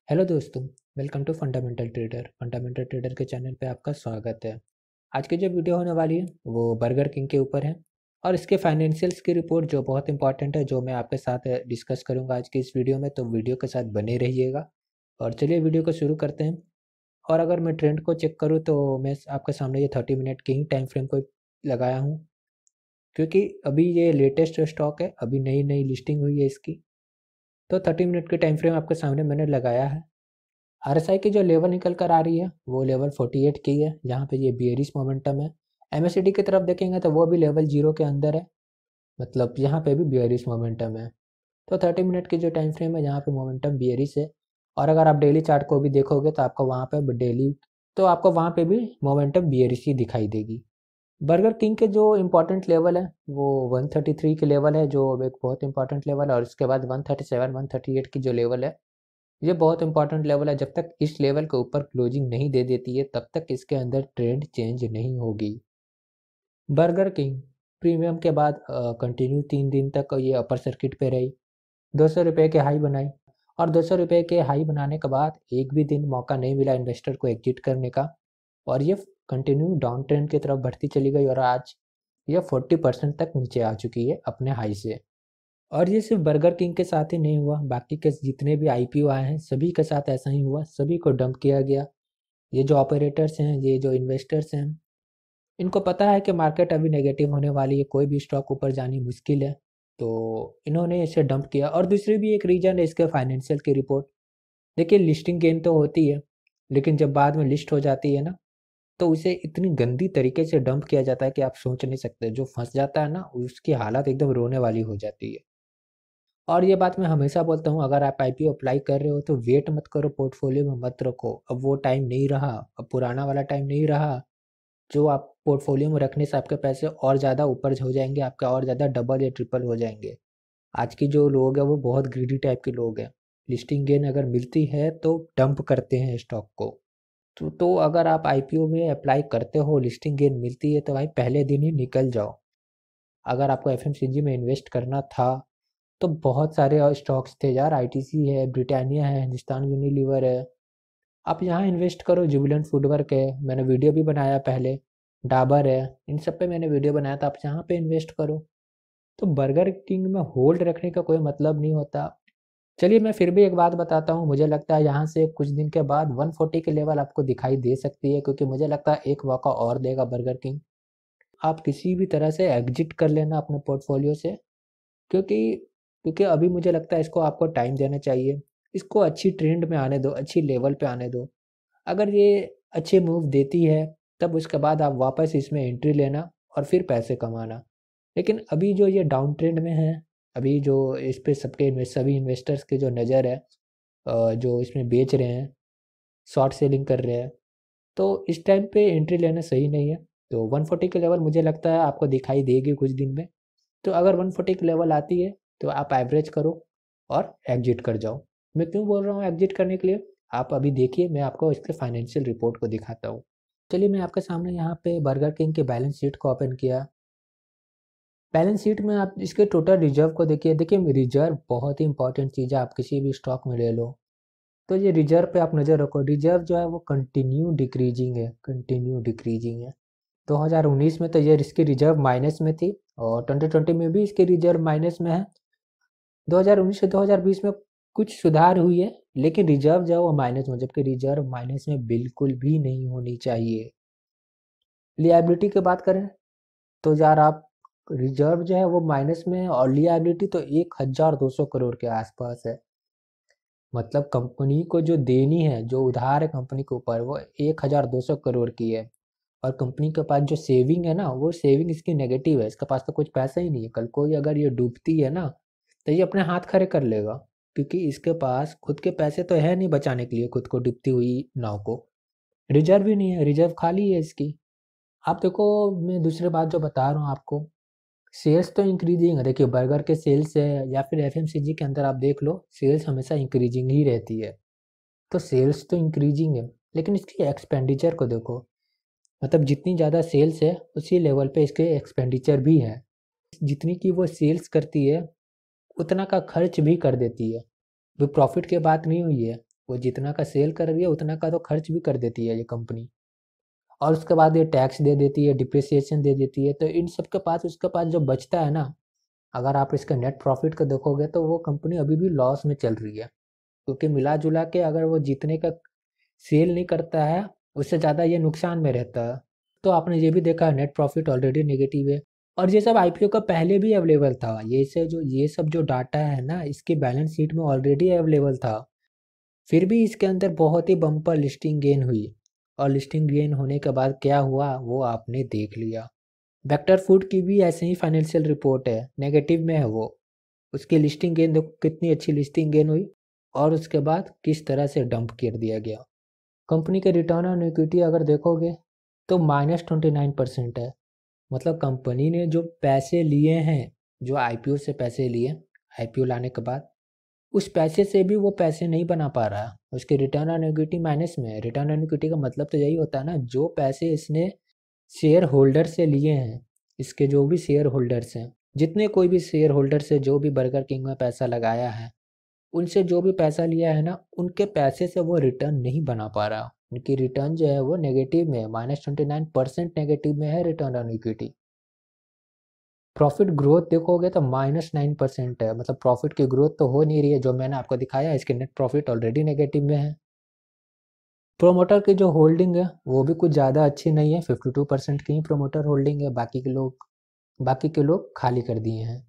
Hello दोस्तों, welcome to fundamental trader. Fundamental trader के channel पे आपका स्वागत है। आज की जो वीडियो होने वाली है वो बर्गर किंग के ऊपर है और इसके फाइनेंशियल्स की रिपोर्ट जो बहुत इंपॉर्टेंट है, जो मैं आपके साथ डिस्कस करूंगा आज की इस वीडियो में। तो वीडियो के साथ बने रहिएगा और चलिए वीडियो को शुरू करते हैं। और अगर मैं ट्रेंड को चेक करूँ तो मैं आपके सामने ये 30 मिनट के ही टाइम फ्रेम को लगाया हूँ, क्योंकि अभी ये लेटेस्ट स्टॉक है, अभी नई नई लिस्टिंग हुई है इसकी। तो 30 मिनट के टाइम फ्रेम आपके सामने मैंने लगाया है। आरएसआई की जो लेवल निकल कर आ रही है वो लेवल 48 की है, जहाँ पे ये बियरिश मोमेंटम है। एमएससीडी की तरफ देखेंगे तो वो भी लेवल 0 के अंदर है, मतलब यहाँ पे भी बियरिश मोमेंटम है। तो 30 मिनट की जो टाइम फ्रेम है यहाँ पे मोमेंटम बियरिश है। और अगर आप डेली चार्ट को भी देखोगे तो आपको वहाँ पे डेली, तो आपको वहाँ पे भी मोमेंटम बियरिश ही दिखाई देगी। बर्गर किंग के जो इम्पोर्टेंट लेवल है वो 133 के लेवल है, जो एक बहुत इंपॉर्टेंट लेवल है। और उसके बाद 137 138 की जो लेवल है, ये बहुत इंपॉर्टेंट लेवल है। जब तक इस लेवल के ऊपर क्लोजिंग नहीं दे देती है तब तक इसके अंदर ट्रेंड चेंज नहीं होगी। बर्गर किंग प्रीमियम के बाद कंटिन्यू 3 दिन तक ये अपर सर्किट पे रही, 200 रुपये के हाई बनाई। और 200 रुपये के हाई बनाने के बाद एक भी दिन मौका नहीं मिला इन्वेस्टर को एग्जिट करने का, और ये कंटिन्यू डाउन ट्रेंड की तरफ बढ़ती चली गई और आज ये 40% तक नीचे आ चुकी है अपने हाई से। और ये सिर्फ बर्गर किंग के साथ ही नहीं हुआ, बाकी के जितने भी आईपीओ आए हैं सभी के साथ ऐसा ही हुआ, सभी को डंप किया गया। ये जो ऑपरेटर्स हैं, ये जो इन्वेस्टर्स हैं, इनको पता है कि मार्केट अभी नेगेटिव होने वाली है, कोई भी स्टॉक ऊपर जानी मुश्किल है, तो इन्होंने इसे डंप किया। और दूसरी भी एक रीजन है इसके फाइनेंशियल की रिपोर्ट। देखिए, लिस्टिंग गेन तो होती है, लेकिन जब बाद में लिस्ट हो जाती है ना, तो उसे इतनी गंदी तरीके से डंप किया जाता है कि आप सोच नहीं सकते। जो फंस जाता है ना, उसकी हालत एकदम रोने वाली हो जाती है। और ये बात मैं हमेशा बोलता हूँ, अगर आप आईपीओ अप्लाई कर रहे हो तो वेट मत करो, पोर्टफोलियो में मत रखो। अब वो टाइम नहीं रहा, अब पुराना वाला टाइम नहीं रहा जो आप पोर्टफोलियो में रखने से आपके पैसे और ज़्यादा ऊपर हो जाएंगे, आपका और ज़्यादा डबल या ट्रिपल हो जाएंगे। आज की जो लोग हैं वो बहुत ग्रीडी टाइप के लोग हैं। लिस्टिंग गेन अगर मिलती है तो डंप करते हैं स्टॉक को। तो अगर आप आईपीओ में अप्लाई करते हो, लिस्टिंग गेन मिलती है, तो भाई पहले दिन ही निकल जाओ। अगर आपको एफएमसीजी में इन्वेस्ट करना था तो बहुत सारे और स्टॉक्स थे यार, आईटीसी है, ब्रिटानिया है, हिंदुस्तान यूनिलीवर है। आप यहाँ इन्वेस्ट करो, जुबिलेंट फूडवर्क है, मैंने वीडियो भी बनाया पहले, डाबर है, इन सब पे मैंने वीडियो बनाया था, आप यहाँ पे इन्वेस्ट करो। तो बर्गर किंग में होल्ड रखने का कोई मतलब नहीं होता। चलिए मैं फिर भी एक बात बताता हूँ, मुझे लगता है यहाँ से कुछ दिन के बाद 140 के लेवल आपको दिखाई दे सकती है, क्योंकि मुझे लगता है एक मौका और देगा बर्गर किंग। आप किसी भी तरह से एग्जिट कर लेना अपने पोर्टफोलियो से, क्योंकि क्योंकि अभी मुझे लगता है इसको आपको टाइम देना चाहिए। इसको अच्छी ट्रेंड में आने दो, अच्छी लेवल पे आने दो। अगर ये अच्छे मूव देती है तब उसके बाद आप वापस इसमें एंट्री लेना और फिर पैसे कमाना। लेकिन अभी जो ये डाउन ट्रेंड में है, अभी जो इस पे सभी इन्वेस्टर्स की जो नज़र है, जो इसमें बेच रहे हैं, शॉर्ट सेलिंग कर रहे हैं, तो इस टाइम पे एंट्री लेना सही नहीं है। तो 140 के लेवल मुझे लगता है आपको दिखाई देगी कुछ दिन में। तो अगर 140 की लेवल आती है तो आप एवरेज करो और एग्जिट कर जाओ। मैं क्यों बोल रहा हूँ एग्जिट करने के लिए, आप अभी देखिए, मैं आपको इसके फाइनेंशियल रिपोर्ट को दिखाता हूँ। चलिए मैं आपके सामने यहाँ पे बर्गर किंग के बैलेंस शीट को ओपन किया। बैलेंस शीट में आप इसके टोटल रिजर्व को देखिए। देखिए, रिजर्व बहुत ही इंपॉर्टेंट चीज़ है, आप किसी भी स्टॉक में ले लो। तो ये रिजर्व पे आप नज़र रखो, रिजर्व जो है वो कंटिन्यू डिक्रीजिंग है, कंटिन्यू डिक्रीजिंग है। 2019 में तो ये इसकी रिजर्व माइनस में थी और 2020 में भी इसकी रिजर्व माइनस में है। 2019 से 2020 में कुछ सुधार हुई है, लेकिन रिजर्व जो है वो माइनस में, जबकि रिजर्व माइनस में बिल्कुल भी नहीं होनी चाहिए। लिएबिलिटी की बात करें तो यार आप, रिजर्व जो है वो माइनस में है और लिएबिलिटी तो 1200 करोड़ के आसपास है। मतलब कंपनी को जो देनी है, जो उधार है कंपनी के ऊपर, वो 1200 करोड़ की है। और कंपनी के पास जो सेविंग है ना, वो सेविंग इसकी नेगेटिव है, इसके पास तो कुछ पैसा ही नहीं है। कल को अगर ये डूबती है ना, तो ये अपने हाथ खड़े कर लेगा, क्योंकि इसके पास खुद के पैसे तो है नहीं बचाने के लिए खुद को डूबती हुई नाव को। रिजर्व भी नहीं है, रिजर्व खाली है इसकी। आप देखो, मैं दूसरी बात जो बता रहा हूँ आपको, सेल्स तो इंक्रीजिंग है। देखिए, बर्गर के सेल्स है या फिर एफएमसीजी के अंदर आप देख लो, सेल्स हमेशा इंक्रीजिंग ही रहती है। तो सेल्स तो इंक्रीजिंग है, लेकिन इसकी एक्सपेंडिचर को देखो। मतलब जितनी ज़्यादा सेल्स है उसी लेवल पे इसके एक्सपेंडिचर भी है। जितनी की वो सेल्स करती है उतना का खर्च भी कर देती है। वो प्रॉफिट की बात नहीं हुई है, वो जितना का सेल कर रही है उतना का तो खर्च भी कर देती है ये कंपनी, और उसके बाद ये टैक्स दे देती है, डिप्रिसिएशन दे देती है। तो इन सब के पास उसके पास जो बचता है ना, अगर आप इसका नेट प्रॉफिट को देखोगे तो वो कंपनी अभी भी लॉस में चल रही है, क्योंकि मिला जुला के अगर वो जितने का सेल नहीं करता है उससे ज़्यादा ये नुकसान में रहता है। तो आपने ये भी देखा है नेट प्रॉफिट ऑलरेडी नेगेटिव है, और ये सब आईपीओ का पहले भी अवेलेबल था। ये सब जो डाटा है ना, इसकी बैलेंस शीट में ऑलरेडी अवेलेबल था। फिर भी इसके अंदर बहुत ही बम्पर लिस्टिंग गेन हुई, और लिस्टिंग गेन होने के बाद क्या हुआ वो आपने देख लिया। वेक्टर फूड की भी ऐसे ही फाइनेंशियल रिपोर्ट है, नेगेटिव में है वो। उसकी लिस्टिंग गेन देखो कितनी अच्छी लिस्टिंग गेन हुई, और उसके बाद किस तरह से डंप कर दिया गया। कंपनी के रिटर्न ऑन इक्विटी अगर देखोगे तो -29% है। मतलब कंपनी ने जो पैसे लिए हैं, जो आईपीओ से पैसे लिए, आईपीओ लाने के बाद उस पैसे से भी वो पैसे नहीं बना पा रहा। उसके रिटर्न ऑन इक्विटी माइनस में है। रिटर्न ऑन इक्विटी का मतलब तो यही होता है ना, जो पैसे इसने शेयर होल्डर से लिए हैं, इसके जो भी शेयर होल्डर्स हैं, जितने कोई भी शेयर होल्डर से जो भी बर्गर किंग में पैसा लगाया है, उनसे जो भी पैसा लिया है ना, उनके पैसे से वो रिटर्न नहीं बना पा रहा। उनकी रिटर्न जो है वो नेगेटिव में है, -29% नेगेटिव में है return on equity. Profit growth देखोगे तो -9% है, मतलब प्रॉफिट की ग्रोथ तो हो नहीं रही है। जो मैंने आपको दिखाया इसके नेट प्रॉफिट ऑलरेडी नेगेटिव में है। प्रोमोटर की जो होल्डिंग है वो भी कुछ ज़्यादा अच्छी नहीं है, 52% की ही प्रोमोटर होल्डिंग है, बाकी के लोग खाली कर दिए हैं।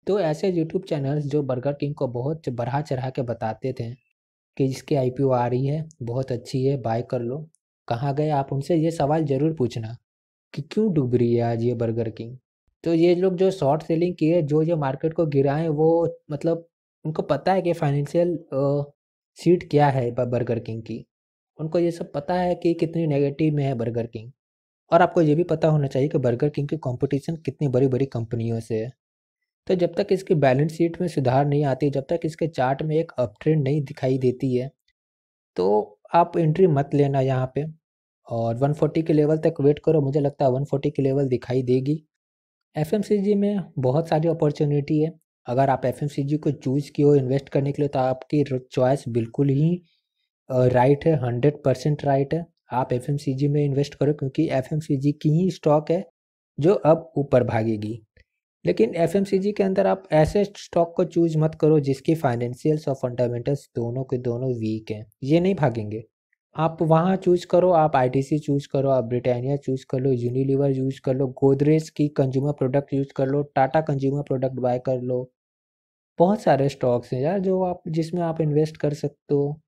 तो ऐसे यूट्यूब चैनल्स जो बर्गर किंग को बहुत बढ़ा चढ़ा के बताते थे कि इसकी आईपीओ आ रही है, बहुत अच्छी है, बाय कर लो, कहाँ गए आप? उनसे ये सवाल ज़रूर पूछना कि क्यों डूब रही है आज ये बर्गर किंग। तो ये लोग जो शॉर्ट सेलिंग किए, जो ये मार्केट को गिराएं, वो मतलब उनको पता है कि फाइनेंशियल सीट क्या है बर्गर किंग की। उनको ये सब पता है कि कितनी नेगेटिव में है बर्गर किंग। और आपको ये भी पता होना चाहिए कि बर्गर किंग की कंपटीशन कितनी बड़ी बड़ी कंपनियों से है। तो जब तक इसकी बैलेंस शीट में सुधार नहीं आती, जब तक इसके चार्ट में एक अप ट्रेंड नहीं दिखाई देती है, तो आप एंट्री मत लेना यहाँ पे। और 140 के लेवल तक वेट करो, मुझे लगता है 140 के लेवल दिखाई देगी। एफएमसीजी में बहुत सारी अपॉर्चुनिटी है। अगर आप एफएमसीजी को चूज़ किए हो इन्वेस्ट करने के लिए, तो आपकी चॉइस बिल्कुल ही राइट है, 100% राइट है। आप एफएमसीजी में इन्वेस्ट करो, क्योंकि एफएमसीजी की ही स्टॉक है जो अब ऊपर भागेगी। लेकिन एफएमसीजी के अंदर आप ऐसे स्टॉक को चूज मत करो जिसकी फाइनेंशियल्स और फंडामेंटल्स दोनों के दोनों वीक हैं, ये नहीं भागेंगे। आप वहाँ चूज करो, आप आईटीसी चूज करो, आप ब्रिटानिया चूज कर लो, यूनिलीवर यूज कर लो, गोदरेज की कंज्यूमर प्रोडक्ट यूज कर लो, टाटा कंज्यूमर प्रोडक्ट बाय कर लो। बहुत सारे स्टॉक्स हैं यार जो आप जिसमें आप इन्वेस्ट कर सकते हो।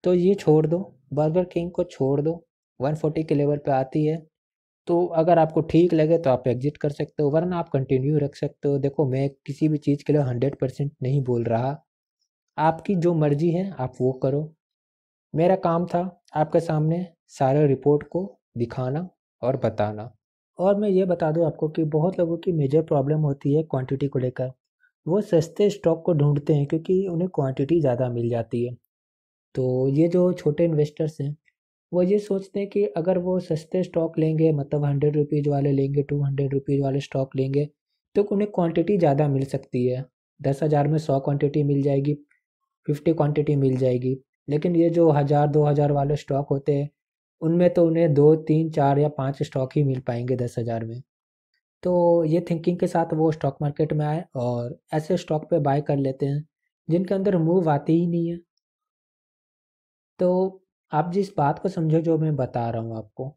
तो ये छोड़ दो, बर्गर किंग को छोड़ दो। 140 के लेवल पे आती है तो अगर आपको ठीक लगे तो आप एग्जिट कर सकते हो, वरना आप कंटिन्यू रख सकते हो। देखो, मैं किसी भी चीज़ के लिए 100% नहीं बोल रहा, आपकी जो मर्जी है आप वो करो। मेरा काम था आपके सामने सारे रिपोर्ट को दिखाना और बताना। और मैं ये बता दूं आपको कि बहुत लोगों की मेजर प्रॉब्लम होती है क्वांटिटी को लेकर। वो सस्ते स्टॉक को ढूंढते हैं क्योंकि उन्हें क्वांटिटी ज़्यादा मिल जाती है। तो ये जो छोटे इन्वेस्टर्स हैं, वो ये सोचते हैं कि अगर वो सस्ते स्टॉक लेंगे, मतलब 100 रुपीज़ वाले लेंगे, 200 रुपीज़ वाले स्टॉक लेंगे, तो उन्हें क्वांटिटी ज़्यादा मिल सकती है। 10,000 में 100 क्वांटिटी मिल जाएगी, 50 क्वांटिटी मिल जाएगी। लेकिन ये जो 1000-2000 वाले स्टॉक होते हैं, उनमें तो उन्हें 2 3 4 या 5 स्टॉक ही मिल पाएंगे 10,000 में। तो ये थिंकिंग के साथ वो स्टॉक मार्केट में आए और ऐसे स्टॉक पे बाय कर लेते हैं जिनके अंदर मूव आती ही नहीं है। तो आप जिस बात को समझो जो मैं बता रहा हूँ आपको,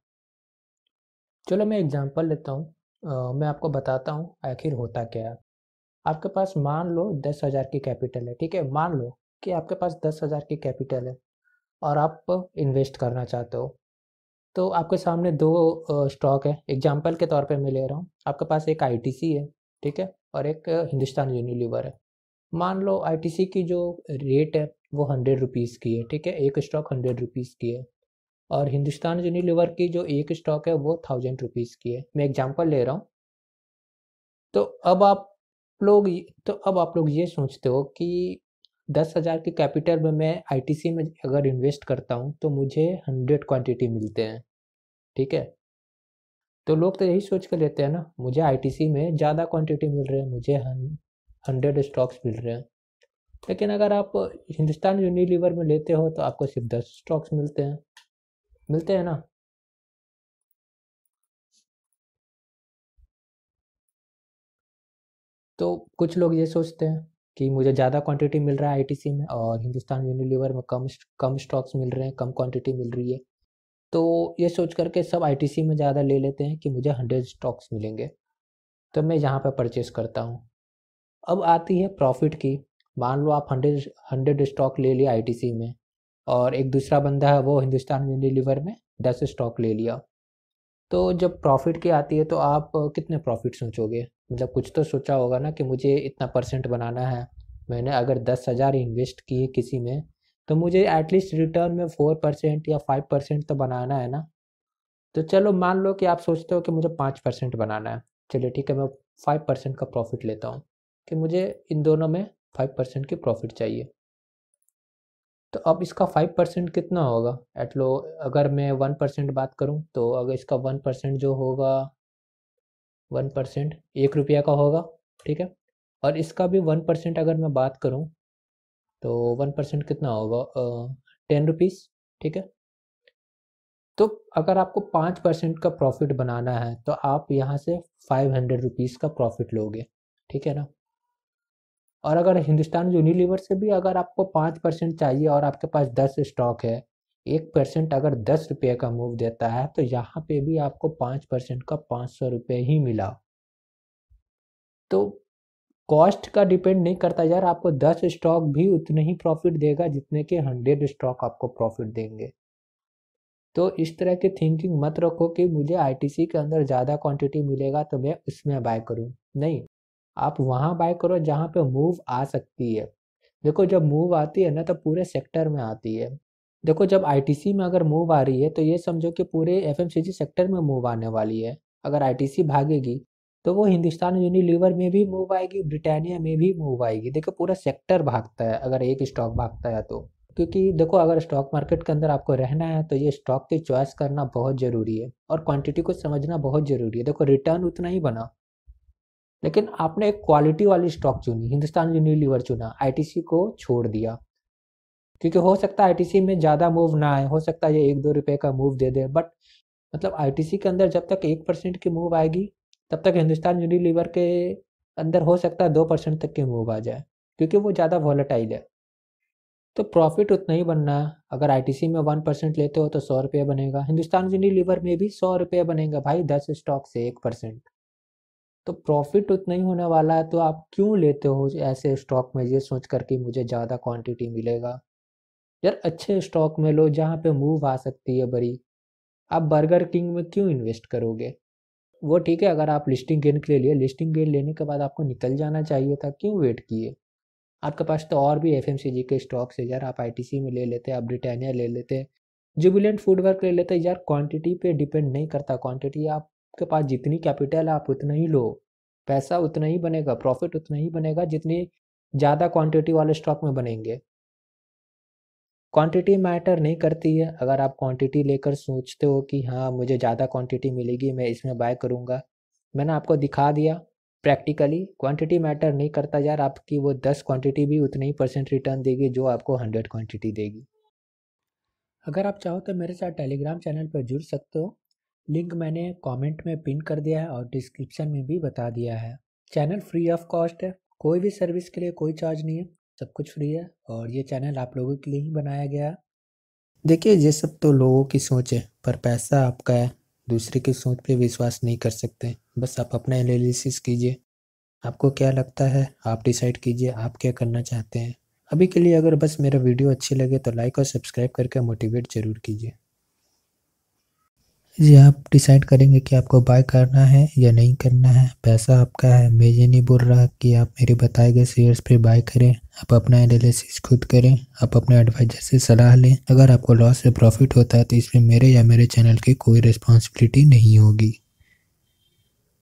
चलो मैं एग्जांपल लेता हूँ। मैं आपको बताता हूँ आखिर होता क्या है। आपके पास मान लो 10,000 की कैपिटल है, ठीक है? मान लो कि आपके पास 10,000 की कैपिटल है और आप इन्वेस्ट करना चाहते हो। तो आपके सामने दो स्टॉक है, एग्जांपल के तौर पे मैं ले रहा हूँ। आपके पास एक आईटीसी है, ठीक है, और एक हिंदुस्तान यूनिलीवर है। मान लो आईटीसी की जो रेट है वो 100 रुपीज़ की है, ठीक है, एक स्टॉक 100 रुपीज़ की है। और हिंदुस्तान यूनिलीवर की जो एक स्टॉक है वो 1000 रुपीज़ की है। मैं एग्जांपल ले रहा हूँ। तो अब आप तो अब आप लोग ये सोचते हो कि 10,000 की कैपिटल में मैं आईटीसी में अगर इन्वेस्ट करता हूँ तो मुझे 100 क्वांटिटी मिलते हैं, ठीक है? तो लोग तो यही सोच के लेते हैं ना, मुझे आईटीसी में ज़्यादा क्वांटिटी मिल रही है, मुझे 100 स्टॉक्स मिल रहे हैं। लेकिन अगर आप हिंदुस्तान यूनिलीवर में लेते हो तो आपको सिर्फ 10 स्टॉक्स मिलते हैं ना। तो कुछ लोग ये सोचते हैं कि मुझे ज़्यादा क्वांटिटी मिल रहा है आईटीसी में और हिंदुस्तान यूनिलीवर में कम स्टॉक्स मिल रहे हैं, कम क्वांटिटी मिल रही है। तो ये सोच करके सब आईटीसी में ज़्यादा ले लेते हैं कि मुझे 100 स्टॉक्स मिलेंगे, तो मैं यहाँ पर परचेस करता हूँ। अब आती है प्रॉफिट की। मान लो आप 100 स्टॉक ले लिया आईटीसी में और एक दूसरा बंदा है वो हिंदुस्तान यूनिलीवर में 10 स्टॉक ले लिया। तो जब प्रॉफिट की आती है तो आप कितने प्रॉफिट सोचोगे? मतलब कुछ तो सोचा होगा ना कि मुझे इतना परसेंट बनाना है। मैंने अगर 10,000 इन्वेस्ट किए किसी में तो मुझे एटलीस्ट रिटर्न में 4% या 5% तो बनाना है ना। तो चलो मान लो कि आप सोचते हो कि मुझे 5% बनाना है। चलिए ठीक है, मैं 5% का प्रॉफिट लेता हूँ कि मुझे इन दोनों में 5% की प्रॉफिट चाहिए। तो अब इसका 5% कितना होगा? एट लो अगर मैं 1% बात करूं तो अगर इसका 1% जो होगा 1% 1 रुपया का होगा, ठीक है। और इसका भी 1% अगर मैं बात करूं तो 1% कितना होगा? 10 रुपीज़, ठीक है। तो अगर आपको 5% का प्रॉफिट बनाना है तो आप यहाँ से 500 रुपीज़ का प्रॉफिट लोगे, ठीक है ना। और अगर हिंदुस्तान यूनिलीवर से भी अगर आपको 5% चाहिए और आपके पास 10 स्टॉक है, 1% अगर 10 रुपये का मूव देता है तो यहाँ पे भी आपको 5% का 500 रुपये ही मिला। तो कॉस्ट का डिपेंड नहीं करता यार, आपको 10 स्टॉक भी उतने ही प्रॉफिट देगा जितने के 100 स्टॉक आपको प्रॉफिट देंगे। तो इस तरह की थिंकिंग मत रखो कि मुझे आईटीसी के अंदर ज़्यादा क्वांटिटी मिलेगा तो मैं उसमें बाय करूँ। नहीं, आप वहाँ बाय करो जहाँ पे मूव आ सकती है। देखो जब मूव आती है ना तो पूरे सेक्टर में आती है। देखो जब आईटीसी में अगर मूव आ रही है तो ये समझो कि पूरे एफएमसीजी सेक्टर में मूव आने वाली है। अगर आईटीसी भागेगी तो वो हिंदुस्तान यूनिलीवर में भी मूव आएगी, ब्रिटानिया में भी मूव आएगी। देखो पूरा सेक्टर भागता है अगर एक स्टॉक भागता है तो। क्योंकि देखो अगर स्टॉक मार्केट के अंदर आपको रहना है तो ये स्टॉक की चॉइस करना बहुत ज़रूरी है और क्वांटिटी को समझना बहुत ज़रूरी है। देखो रिटर्न उतना ही बना, लेकिन आपने एक क्वालिटी वाली स्टॉक चुनी, हिंदुस्तान यूनिलीवर चुना, आईटीसी को छोड़ दिया। क्योंकि हो सकता है आईटीसी में ज़्यादा मूव ना आए, हो सकता है ये 1-2 रुपए का मूव दे दे, बट मतलब आईटीसी के अंदर जब तक 1% की मूव आएगी तब तक हिंदुस्तान यूनिलीवर के अंदर हो सकता है 2% तक की मूव आ जाए, क्योंकि वो ज़्यादा वॉलेटाइल है। तो प्रॉफिट उतना ही बनना है। अगर आईटीसी में 1% लेते हो तो 100 रुपये बनेगा, हिंदुस्तान यूनिलीवर में भी 100 रुपये बनेगा भाई, 10 स्टॉक से 1%। तो प्रॉफिट उतना ही होने वाला है, तो आप क्यों लेते हो ऐसे स्टॉक में ये सोच कर कि मुझे ज़्यादा क्वांटिटी मिलेगा? यार अच्छे स्टॉक में लो जहाँ पे मूव आ सकती है बड़ी। आप बर्गर किंग में क्यों इन्वेस्ट करोगे? वो ठीक है अगर आप लिस्टिंग गेन के लिए लिए, लिस्टिंग गेन लेने के बाद आपको निकल जाना चाहिए था, क्यों वेट किए? आपके पास तो और भी एफएमसीजी के स्टॉक्स है यार, आप आईटीसी में ले लेते, आप ब्रिटानिया ले लेते, जुबिलेंट फूडवर्क ले लेते। यार क्वांटिटी पे डिपेंड नहीं करता, क्वांटिटी आपके पास जितनी कैपिटल है आप उतना ही लो, पैसा उतना ही बनेगा, प्रॉफिट उतना ही बनेगा जितनी ज़्यादा क्वांटिटी वाले स्टॉक में बनेंगे। क्वांटिटी मैटर नहीं करती है। अगर आप क्वांटिटी लेकर सोचते हो कि हाँ मुझे ज़्यादा क्वांटिटी मिलेगी मैं इसमें बाय करूँगा, मैंने आपको दिखा दिया प्रैक्टिकली क्वांटिटी मैटर नहीं करता यार। आपकी वो 10 क्वांटिटी भी उतने ही परसेंट रिटर्न देगी जो आपको 100 क्वांटिटी देगी। अगर आप चाहो तो मेरे साथ टेलीग्राम चैनल पर जुड़ सकते हो, लिंक मैंने कमेंट में पिन कर दिया है और डिस्क्रिप्शन में भी बता दिया है। चैनल फ्री ऑफ कॉस्ट है, कोई भी सर्विस के लिए कोई चार्ज नहीं है, सब कुछ फ्री है और ये चैनल आप लोगों के लिए ही बनाया गया है। देखिए ये सब तो लोगों की सोच है, पर पैसा आपका है, दूसरे की सोच पे विश्वास नहीं कर सकते। बस आप अपना एनालिसिस कीजिए, आपको क्या लगता है आप डिसाइड कीजिए आप क्या करना चाहते हैं। अभी के लिए अगर बस मेरा वीडियो अच्छी लगे तो लाइक और सब्सक्राइब करके मोटिवेट ज़रूर कीजिए। जी आप डिसाइड करेंगे कि आपको बाय करना है या नहीं करना है, पैसा आपका है। मैं ये नहीं बोल रहा कि आप मेरे बताए गए शेयर्स पे बाय करें, आप अपना एनालिसिस खुद करें, आप अपने एडवाइजर से सलाह लें। अगर आपको लॉस या प्रॉफिट होता है तो इसमें मेरे या मेरे चैनल की कोई रिस्पॉन्सिबिलिटी नहीं होगी।